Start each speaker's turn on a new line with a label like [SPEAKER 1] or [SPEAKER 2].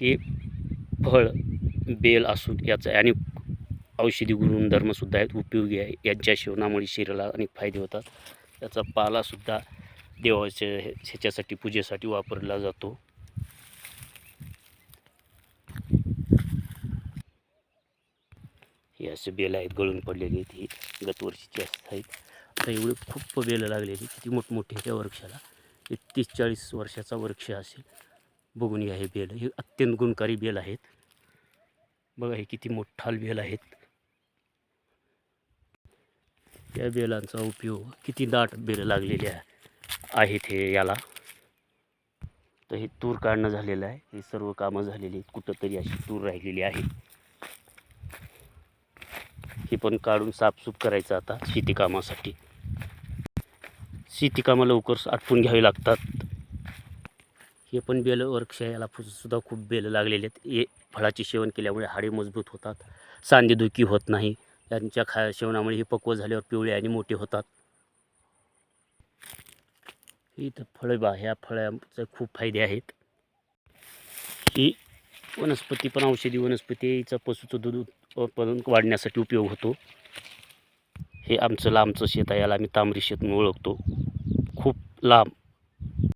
[SPEAKER 1] हे फळ बेल असून याचा अनेक औषधी गुणधर्मसुद्धा आहेत, उपयोगी आहे. यांच्या सेवनामुळे शरीराला अनेक फायदे होतात. याचा पालासुद्धा देवाच्या ह्याच्यासाठी पूजेसाठी वापरला जातो. हे असे बेल आहेत गळून पडलेली आहेत, ही गतवर्षीची आहेत. आता एवढे खूप बेलं लागलेली, किती मोठमोठे त्या वृक्षाला. हे 30-40 वर्षाचा वृक्ष असेल. बघून घ्या हे बेल, हे अत्यंत गुणकारी बेल आहेत. बघा हे किती मोठा बेल आहेत. या बेलांचा उपयोग, किती दाट बेलं लागलेली आहेत हे याला. तर हे तूर काढणं झालेलं आहे, हे सर्व कामं झालेली आहेत. कुठंतरी अशी तूर राहिलेली आहे, हे पण काढून साफसूफ करायचं आता शेती कामासाठी. शेती कामं लवकर आटपून घ्यावी लागतात. हे पण बेल वृक्ष याला सुद्धा खूप बेलं लागलेले आहेत. हे फळाचे सेवन केल्यामुळे हाडे मजबूत होतात, सांधेदुखी होत नाही. यांच्या सेवनामुळे हे पक्व झाल्यावर पिवळे आणि मोठे होतात. इथं फळं बा, ह्या फळांचे खूप फायदे आहेत. ही वनस्पती पण औषधी वनस्पती, हिचा पशुचं दूध उत्पादन वाढण्यासाठी उपयोग होतो. हे आमचं लांबचं शेत आहे, याला आम्ही तांबरी शेत म्हणून ओळखतो. खूप लांब